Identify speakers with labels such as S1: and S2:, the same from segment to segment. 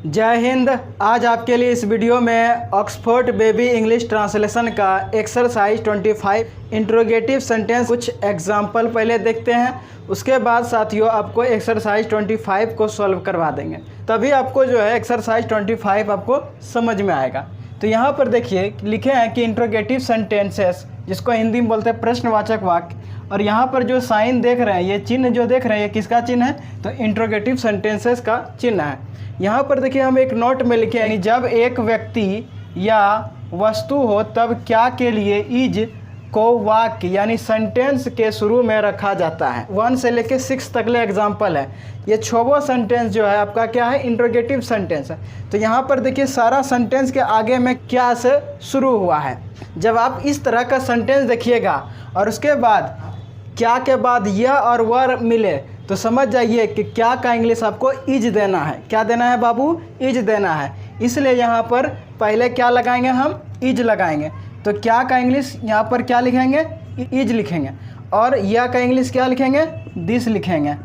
S1: जय हिंद। आज आपके लिए इस वीडियो में ऑक्सफोर्ड बेबी इंग्लिश ट्रांसलेशन का एक्सरसाइज 25 इंट्रोगेटिव सेंटेंस कुछ एग्जाम्पल पहले देखते हैं, उसके बाद साथियों आपको एक्सरसाइज 25 को सॉल्व करवा देंगे, तभी आपको जो है एक्सरसाइज 25 आपको समझ में आएगा। तो यहाँ पर देखिए लिखे हैं कि इंट्रोगेटिव सेंटेंसेस, जिसको हिंदी में बोलते हैं प्रश्नवाचक वाक्य, और यहाँ पर जो साइन देख रहे हैं, ये चिन्ह जो देख रहे हैं, ये किसका चिन्ह है? तो इंट्रोगेटिव सेंटेंसेस का चिन्ह है। यहाँ पर देखिए हम एक नोट में लिखे हैं, जब एक व्यक्ति या वस्तु हो तब क्या के लिए इज को वाक्य यानी सेंटेंस के शुरू में रखा जाता है। 1 से लेके 6 तकले एग्जाम्पल है। ये 6वां सेंटेंस जो है आपका क्या है? इंट्रोगेटिव सेंटेंस है। तो यहाँ पर देखिए सारा सेंटेंस के आगे में क्या से शुरू हुआ है। जब आप इस तरह का सेंटेंस देखिएगा और उसके बाद क्या के बाद यह और वह मिले तो समझ जाइए कि क्या का इंग्लिश आपको इज देना है। क्या देना है बाबू? इज देना है। इसलिए यहाँ पर पहले क्या लगाएंगे? हम इज लगाएंगे। तो क्या का इंग्लिश यहाँ पर क्या लिखेंगे? इज लिखेंगे। और यह का इंग्लिश क्या लिखेंगे? दिस लिखेंगे,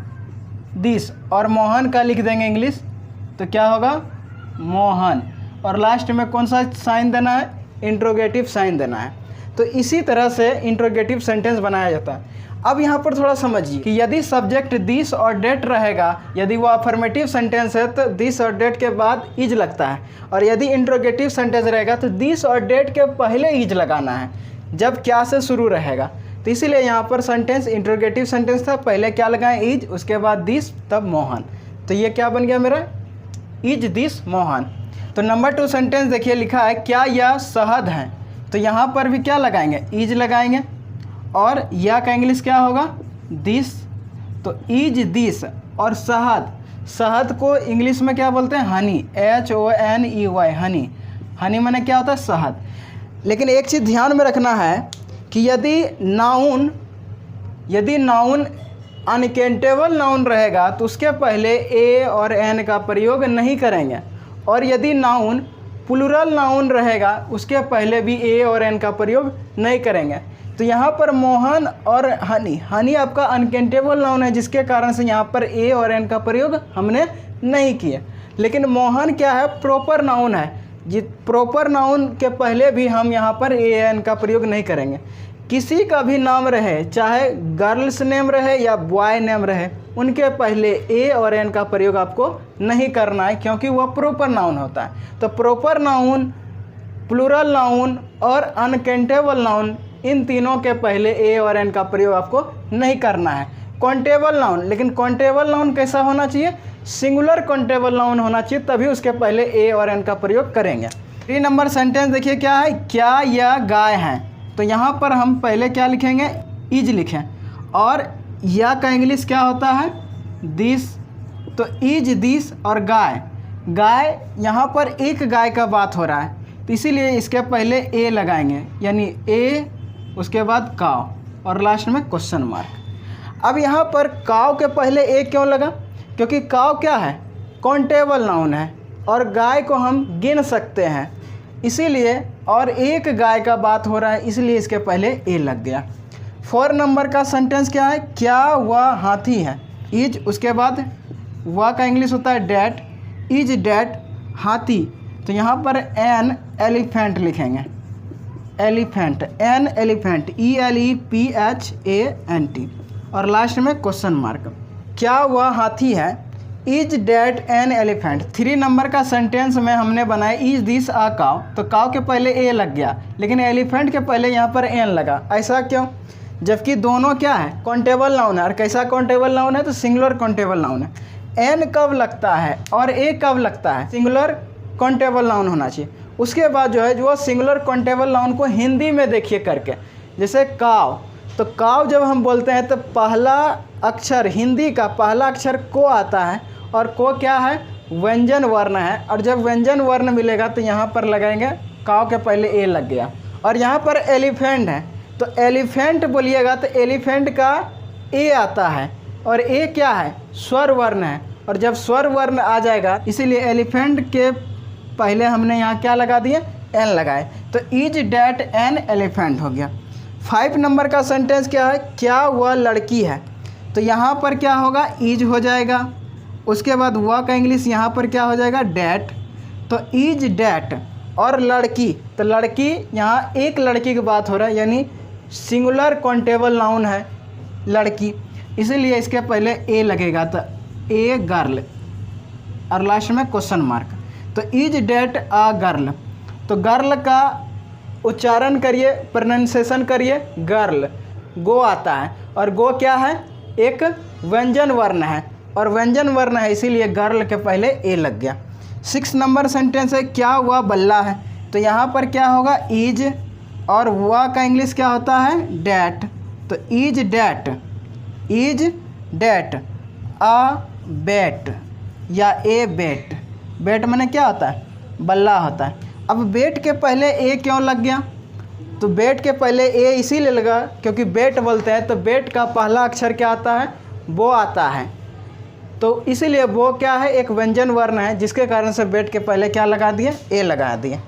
S1: दिस। और मोहन का लिख देंगे इंग्लिश, तो क्या होगा? मोहन। और लास्ट में कौन सा साइन देना है? इंट्रोगेटिव साइन देना है। तो इसी तरह से इंट्रोगेटिव सेंटेंस बनाया जाता है। अब यहाँ पर थोड़ा समझिए कि यदि सब्जेक्ट दिस और डेट रहेगा, यदि वो अफर्मेटिव सेंटेंस है तो दिस और डेट के बाद इज लगता है, और यदि इंट्रोगेटिव सेंटेंस रहेगा तो दिस और डेट के पहले इज लगाना है जब क्या से शुरू रहेगा। तो इसीलिए यहाँ पर सेंटेंस इंट्रोगेटिव सेंटेंस था, पहले क्या लगाएं? इज, उसके बाद दिस, तब मोहन। तो ये क्या बन गया मेरा? Is this Mohan. तो नंबर 2 सेंटेंस देखिए लिखा है, क्या यह शहद है? तो यहाँ पर भी क्या लगाएंगे? इज लगाएंगे। और यह का इंग्लिश क्या होगा? दिस। तो इज दिस। और शहद, शहद को इंग्लिश में क्या बोलते हैं? हनी, HONEY, हनी। हनी माने क्या होता है? शहद। लेकिन एक चीज़ ध्यान में रखना है कि यदि नाउन अनकाउंटेबल नाउन रहेगा तो उसके पहले ए और एन का प्रयोग नहीं करेंगे, और यदि नाउन प्लूरल नाउन रहेगा उसके पहले भी ए और एन का प्रयोग नहीं करेंगे। तो यहाँ पर मोहन और हनी, हनी आपका अनकाउंटेबल नाउन है, जिसके कारण से यहाँ पर ए और एन का प्रयोग हमने नहीं किया। लेकिन मोहन क्या है? प्रॉपर नाउन है। प्रॉपर नाउन के पहले भी हम यहाँ पर ए एन का प्रयोग नहीं करेंगे। किसी का भी नाम रहे, चाहे गर्ल्स नेम रहे या बॉय नेम रहे, उनके पहले ए और एन का प्रयोग आपको नहीं करना है, क्योंकि वह प्रॉपर नाउन होता है। तो प्रॉपर नाउन, प्लूरल नाउन और अनकाउंटेबल नाउन, इन तीनों के पहले ए और एन का प्रयोग आपको नहीं करना है। काउंटेबल नाउन, लेकिन काउंटेबल नाउन कैसा होना चाहिए? सिंगुलर काउंटेबल नाउन होना चाहिए, तभी उसके पहले ए और एन का प्रयोग करेंगे। 3 नंबर सेंटेंस देखिए क्या है, क्या यह गाय है? तो यहाँ पर हम पहले क्या लिखेंगे? इज लिखें। और यह का इंग्लिश क्या होता है? दिस। तो इज दिस। और गाय, गाय यहाँ पर एक गाय का बात हो रहा है, तो इसीलिए इसके पहले ए लगाएंगे, यानी ए, उसके बाद काव और लास्ट में क्वेश्चन मार्क। अब यहाँ पर काव के पहले ए क्यों लगा? क्योंकि काव क्या है? काउंटेबल नाउन है और गाय को हम गिन सकते हैं, इसीलिए। और एक गाय का बात हो रहा है, इसलिए इसके पहले ए लग गया। 4 नंबर का सेंटेंस क्या है? क्या वह हाथी है? इज, उसके बाद वह का इंग्लिश होता है डेट। इज डेट हाथी। तो यहाँ पर एन एलिफेंट लिखेंगे, एलिफेंट, एन एलिफेंट, ELEPHANT, और लास्ट में क्वेश्चन मार्क। क्या वह हाथी है? Is that an elephant. 3 number का सेंटेंस में हमने बनाया इज दिस अ काव। तो काव के पहले ए लग गया, लेकिन एलिफेंट के पहले यहाँ पर एन लगा। ऐसा क्यों? जबकि दोनों क्या है? काउंटेबल नाउन है। और कैसा काउंटेबल नाउन है? तो सिंगुलर काउंटेबल नाउन है। एन कब लगता है और ए कब लगता है? सिंगुलर काउंटेबल नाउन होना चाहिए। उसके बाद जो है, जो सिंगुलर काउंटेबल नाउन को हिंदी में देखिए करके, जैसे काव। तो काव जब हम बोलते हैं तो पहला अक्षर, हिंदी का पहला अक्षर को आता है, और को क्या है? व्यंजन वर्ण है। और जब व्यंजन वर्ण मिलेगा तो यहाँ पर लगाएंगे, काव के पहले ए लग गया। और यहाँ पर एलिफेंट है, तो एलिफेंट बोलिएगा तो एलिफेंट का ए आता है, और ए क्या है? स्वर वर्ण है। और जब स्वर वर्ण आ जाएगा, इसीलिए एलिफेंट के पहले हमने यहाँ क्या लगा दिए? एन लगाए। तो इज डेट एन एलिफेंट हो गया। 5 नंबर का सेंटेंस क्या है? क्या वह लड़की है? तो यहाँ पर क्या होगा? इज हो जाएगा। उसके बाद हुआ का इंग्लिश यहाँ पर क्या हो जाएगा, डैट। तो इज डैट। और लड़की, तो लड़की यहाँ एक लड़की की बात हो रहा है, यानी सिंगुलर काउंटेबल नाउन है लड़की, इसीलिए इसके पहले ए लगेगा, तो ए गर्ल और लास्ट में क्वेश्चन मार्क। तो इज डैट अ गर्ल, तो गर्ल का उच्चारण करिए, प्रोनाउंसिएशन करिए गर्ल, गो आता है, और गो क्या है, एक व्यंजन वर्ण है, और व्यंजन वर्ण है इसीलिए गर्ल के पहले ए लग गया। 6 नंबर सेंटेंस है, क्या हुआ बल्ला है, तो यहाँ पर क्या होगा, इज, और हुआ का इंग्लिश क्या होता है, डैट। तो इज डैट अ बैट या ए बैट। बैट माने क्या होता है, बल्ला होता है। अब बैट के पहले ए क्यों लग गया, तो बैट के पहले ए इसीलिए लगा क्योंकि बैट बोलते हैं, तो बैट का पहला अक्षर क्या आता है, वो आता है, तो इसीलिए वो क्या है, एक व्यंजन वर्ण है, जिसके कारण से बैट के पहले क्या लगा दिए, ए लगा दिए।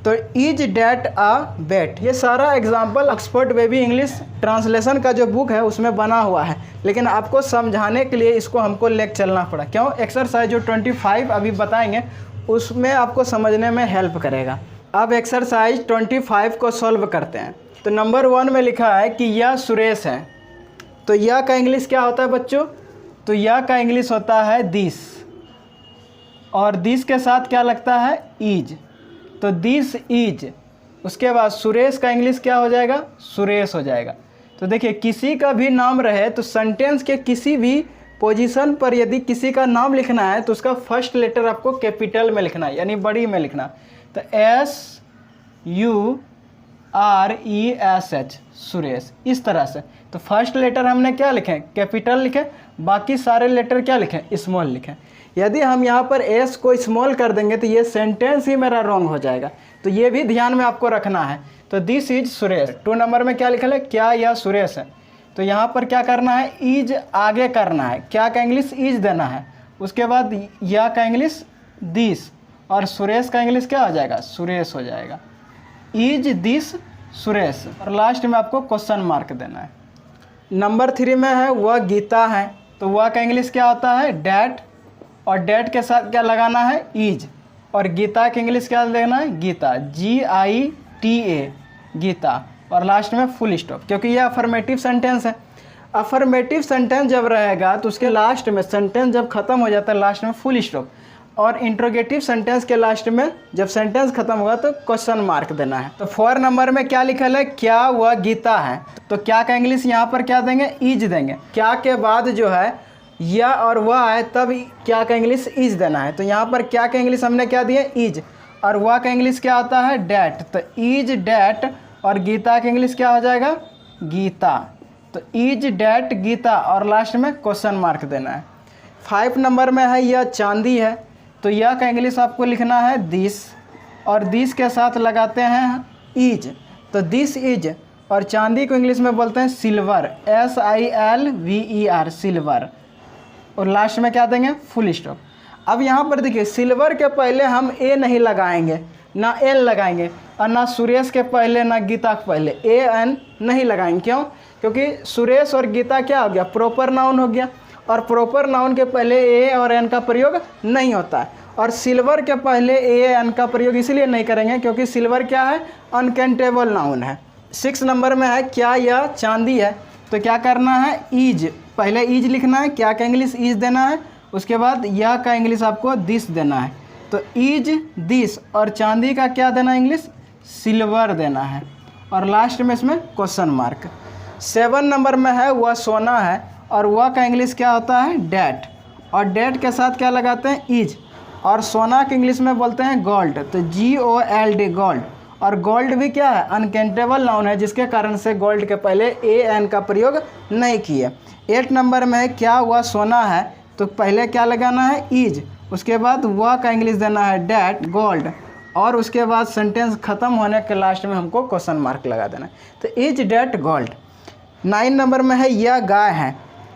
S1: तो इज डैट अ बैट। ये सारा example Oxford baby English translation का जो बुक है उसमें बना हुआ है, लेकिन आपको समझाने के लिए इसको हमको लेके चलना पड़ा। क्यों, एक्सरसाइज जो 25 अभी बताएंगे उसमें आपको समझने में हेल्प करेगा। अब एक्सरसाइज 25 को सॉल्व करते हैं। तो नंबर 1 में लिखा है कि यह सुरेश है, तो यह का इंग्लिश क्या होता है बच्चों, तो यह का इंग्लिश होता है दिस, और दिस के साथ क्या लगता है, इज, तो दिस इज। उसके बाद सुरेश का इंग्लिश क्या हो जाएगा, सुरेश हो जाएगा। तो देखिए किसी का भी नाम रहे तो सेंटेंस के किसी भी पोजीशन पर यदि किसी का नाम लिखना है तो उसका फर्स्ट लेटर आपको कैपिटल में लिखना है, यानी बड़ी में लिखना। तो SURESH सुरेश, इस तरह से। तो फर्स्ट लेटर हमने क्या लिखे, कैपिटल लिखे, बाकी सारे लेटर क्या लिखे, स्मॉल लिखे। यदि हम यहाँ पर एस को स्मॉल कर देंगे तो ये सेंटेंस ही मेरा रॉन्ग हो जाएगा, तो ये भी ध्यान में आपको रखना है। तो दिस इज सुरेश। 2 नंबर में क्या लिखा है, क्या यह सुरेश है, तो यहाँ पर क्या करना है, इज आगे करना है, क्या का इंग्लिश इज देना है, उसके बाद या का इंग्लिश दिस, और सुरेश का इंग्लिश क्या हो जाएगा, सुरेश हो जाएगा। इज दिस सुरेश, और लास्ट में आपको क्वेश्चन मार्क देना है। नंबर 3 में है वह गीता है, तो वह का इंग्लिश क्या होता है, डैट, और डैट के साथ क्या लगाना है, इज, और गीता के इंग्लिश क्या देना है, गीता, GITA गीता, और लास्ट में फुल स्टॉप, क्योंकि ये अफर्मेटिव सेंटेंस है। अफर्मेटिव सेंटेंस जब रहेगा तो उसके लास्ट में, सेंटेंस जब खत्म हो जाता है लास्ट में फुल स्टॉप, और इंट्रोगेटिव सेंटेंस के लास्ट में जब सेंटेंस खत्म होगा तो क्वेश्चन मार्क देना है। तो 4 नंबर में क्या लिखल है, क्या वह गीता है, तो क्या का इंग्लिश यहाँ पर क्या देंगे, इज देंगे। क्या के बाद जो है या और वह है तब क्या का इंग्लिश इज देना है। तो यहाँ पर क्या का इंग्लिश हमने क्या दिया, इज, और वह का इंग्लिश क्या होता है, डैट। तो इज डैट, और गीता का इंग्लिश क्या हो जाएगा, गीता। तो इज डैट गीता, और लास्ट में क्वेश्चन मार्क देना है। 5 नंबर में है यह चांदी है, तो यह का इंग्लिश आपको लिखना है दिस, और दिस के साथ लगाते हैं इज, तो दिस इज, और चांदी को इंग्लिश में बोलते हैं सिल्वर, SILVER सिल्वर, और लास्ट में क्या देंगे, फुल स्टॉप। अब यहाँ पर देखिए सिल्वर के पहले हम ए नहीं लगाएंगे, ना एल लगाएंगे, और ना सुरेश के पहले ना गीता के पहले AN नहीं लगाएंगे। क्यों, क्योंकि सुरेश और गीता क्या हो गया, प्रॉपर नाउन हो गया, और प्रॉपर नाउन के पहले ए और एन का प्रयोग नहीं होता है, और सिल्वर के पहले AN का प्रयोग इसलिए नहीं करेंगे क्योंकि सिल्वर क्या है, अनकाउंटेबल नाउन है। 6 नंबर में है क्या यह चांदी है, तो क्या करना है, इज, पहले इज लिखना है, क्या का इंग्लिश इज देना है, उसके बाद यह का इंग्लिश आपको दिस देना है। तो इज दिस, और चांदी का क्या देना इंग्लिश, सिल्वर देना है, और लास्ट में इसमें क्वेश्चन मार्क। 7 नंबर में है वह सोना है, और वह का इंग्लिश क्या होता है, डैट, और डैट के साथ क्या लगाते हैं, इज, और सोना के इंग्लिश में बोलते हैं गोल्ड, तो GOLD गोल्ड, और गोल्ड भी क्या है, अनकाउंटेबल नाउन है, जिसके कारण से गोल्ड के पहले AN का प्रयोग नहीं किए। 8 नंबर में है क्या वह सोना है, तो पहले क्या लगाना है, इज, उसके बाद वह का इंग्लिश देना है डैट गोल्ड, और उसके बाद सेंटेंस खत्म होने के लास्ट में हमको क्वेश्चन मार्क लगा देना है। तो इज डैट गोल्ड। 9 नंबर में है यह गाय है,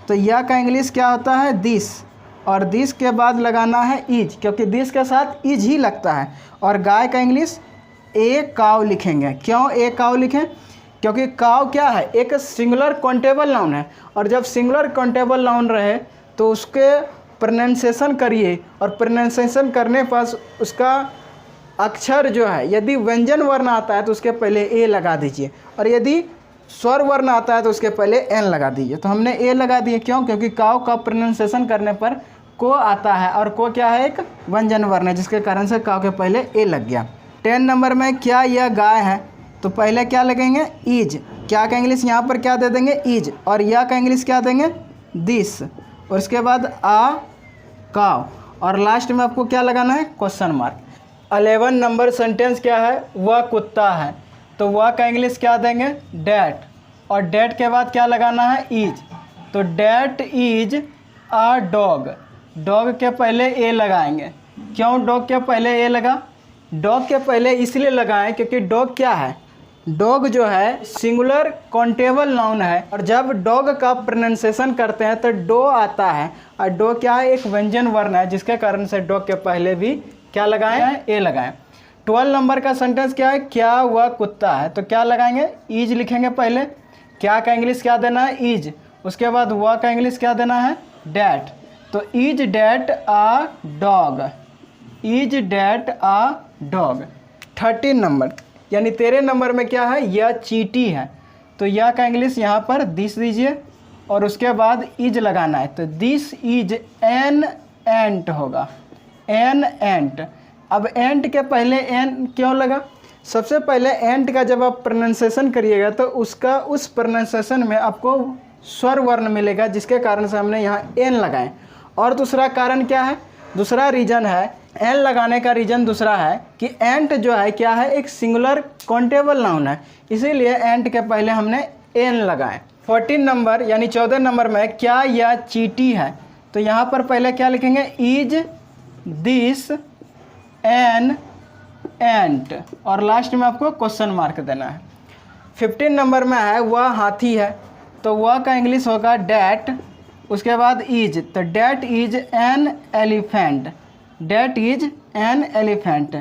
S1: तो यह का इंग्लिश क्या होता है, दिस, और दिस के बाद लगाना है इज, क्योंकि दिस के साथ इज ही लगता है, और गाय का इंग्लिश ए काव लिखेंगे। क्यों ए काव लिखें, क्योंकि काव क्या है, एक सिंगुलर काउंटेबल नाउन है, और जब सिंगुलर काउंटेबल नाउन रहे तो उसके प्रोनाउंसिएशन करिए और प्रोनाउंसिएशन करने पर उसका अक्षर जो है यदि व्यंजन वर्ण आता है तो उसके पहले ए लगा दीजिए, और यदि स्वर वर्ण आता है तो उसके पहले एन लगा दीजिए। तो हमने ए लगा दिए, क्यों? क्योंकि काव का प्रोनाउंसिएशन करने पर को आता है, और को क्या है? एक व्यंजन वर्ण है, जिसके कारण से काव के पहले ए लग गया। 10 नंबर में क्या यह गाय है? तो पहले क्या लगेंगे? ईज। क्या का इंग्लिश यहाँ पर क्या दे देंगे? ईज। और या का इंग्लिश क्या देंगे? दिस। और उसके बाद आ काव, और लास्ट में आपको क्या लगाना है? Question mark. 11 नंबर सेंटेंस क्या है? वह कुत्ता है। तो वह का इंग्लिश क्या देंगे? डैट। और डैट के बाद क्या लगाना है? ईज। तो that is a dog. Dog के पहले ए लगाएंगे। क्यों डॉग के पहले ए लगा? डॉग के पहले इसलिए लगाएं क्योंकि डॉग क्या है? डॉग जो है सिंगुलर काउंटेबल नाउन है, और जब डॉग का प्रोनाउंसिएशन करते हैं तो डो आता है, और डो क्या है? एक व्यंजन वर्ण है, जिसके कारण से डॉग के पहले भी क्या लगाएं? ए लगाएं। 12 नंबर का सेंटेंस क्या है? क्या वह कुत्ता है। तो क्या लगाएंगे? ईज लिखेंगे पहले। क्या का इंग्लिश क्या देना है? ईज। उसके बाद वह का इंग्लिश क्या देना है? डैट। तो is that a dog. Is that a dog. 13 number यानी 13 नंबर में क्या है? यह चींटी है। तो यह का इंग्लिश यहाँ पर दिस दीजिए, और उसके बाद इज लगाना है। तो दिस इज एन एंट होगा। An ant. अब एंट के पहले एन क्यों लगा? सबसे पहले एंट का जब आप प्रोनाउंसिएशन करिएगा तो उसका उस प्रोनाउंसिएशन में आपको स्वर वर्ण मिलेगा, जिसके कारण से हमने यहाँ एन लगाए। और दूसरा कारण क्या है? दूसरा रीज़न है, एन लगाने का रीज़न दूसरा है कि एंट जो है क्या है? एक सिंगुलर काउंटेबल नाउन है, इसीलिए एंट के पहले हमने एन लगाए। 14 नंबर यानी 14 नंबर में क्या यह चींटी है? तो यहाँ पर पहले क्या लिखेंगे? इज दिस एन एंट, और लास्ट में आपको क्वेश्चन मार्क देना है। 15 नंबर में है वह हाथी है। तो वह का इंग्लिश होगा डैट। उसके बाद इज। तो that is an elephant. That is an elephant.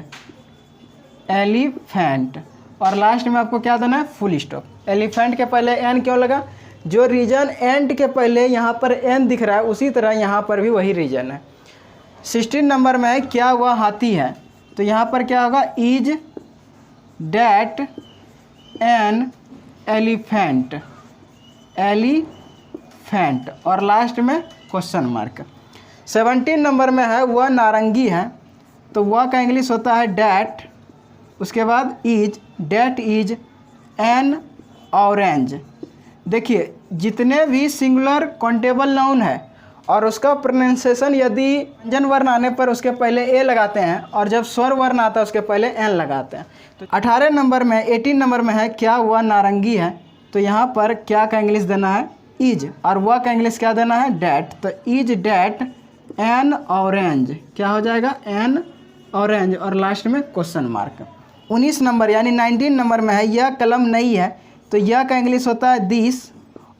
S1: Elephant. और लास्ट में आपको क्या देना है? Full stop. एलिफेंट के पहले एन क्यों लगा? जो रीजन एंट के पहले यहाँ पर एन दिख रहा है, उसी तरह यहाँ पर भी वही रीजन है। 16 नंबर में है क्या वह हाथी है? तो यहाँ पर क्या होगा? Is that an elephant. Elephant. और लास्ट में क्वेश्चन मार्क। 17 नंबर में है वह नारंगी है। तो वह का इंग्लिश होता है डैट। उसके बाद is. That is an orange. देखिए जितने भी सिंगुलर काउंटेबल नाउन है और उसका प्रोनाउंसिएशन यदि व्यंजन वर्ण आने पर उसके पहले ए लगाते हैं, और जब स्वर वर्ण आता है उसके पहले एन लगाते हैं। तो 18 नंबर में 18 नंबर में है क्या वह नारंगी है। तो यहाँ पर क्या का इंग्लिश देना है? इज। और वह का इंग्लिश क्या देना है? डैट। तो इज डैट एन ऑरेंज। क्या हो जाएगा? N orange. और लास्ट में क्वेश्चन मार्क। 19 नंबर यानी 19 नंबर में है यह कलम नई है। तो यह का इंग्लिश होता है दिस,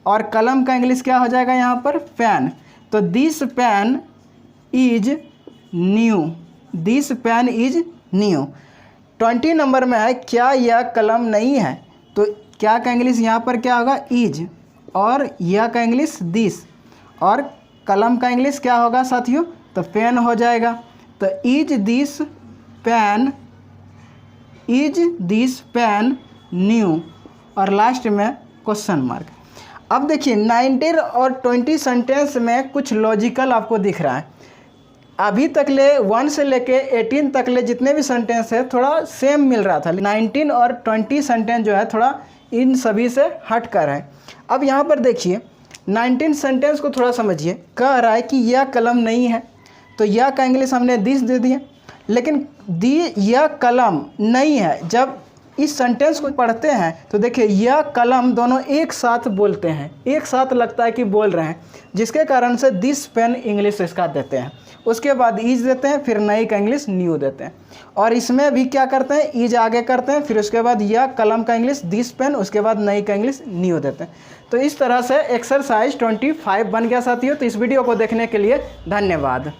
S1: और कलम का इंग्लिश क्या हो जाएगा यहाँ पर? पेन। तो this pen is new. This pen is new. 20 number में है क्या यह कलम नहीं है। तो क्या का इंग्लिश यहाँ पर क्या होगा? इज। और यह का इंग्लिश दिस, और कलम का इंग्लिश क्या होगा साथियों? तो पेन हो जाएगा। तो is this pen. Is this pen new. और लास्ट में क्वेश्चन मार्क। अब देखिए 19 और 20 सेंटेंस में कुछ लॉजिकल आपको दिख रहा है। अभी तक ले 1 से लेके 18 तक ले जितने भी सेंटेंस है थोड़ा सेम मिल रहा था। 19 और 20 सेंटेंस जो है थोड़ा इन सभी से हट कर है। अब यहाँ पर देखिए 19 सेंटेंस को थोड़ा समझिए। कह रहा है कि यह कलम नहीं है। तो यह का इंग्लिश हमने दिस दे दिया, लेकिन यह कलम नहीं है। जब इस सेंटेंस को पढ़ते हैं तो देखिए यह कलम दोनों एक साथ बोलते हैं, एक साथ लगता है कि बोल रहे हैं, जिसके कारण से दिस पेन इंग्लिश इसका देते हैं। उसके बाद इज देते हैं, फिर नई का इंग्लिश न्यू देते हैं। और इसमें भी क्या करते हैं? इज आगे करते हैं, फिर उसके बाद यह कलम का इंग्लिश दिस पेन, उसके बाद नई का इंग्लिश न्यू देते हैं। तो इस तरह से एक्सरसाइज 25 बन गया साथियों। तो इस वीडियो को देखने के लिए धन्यवाद।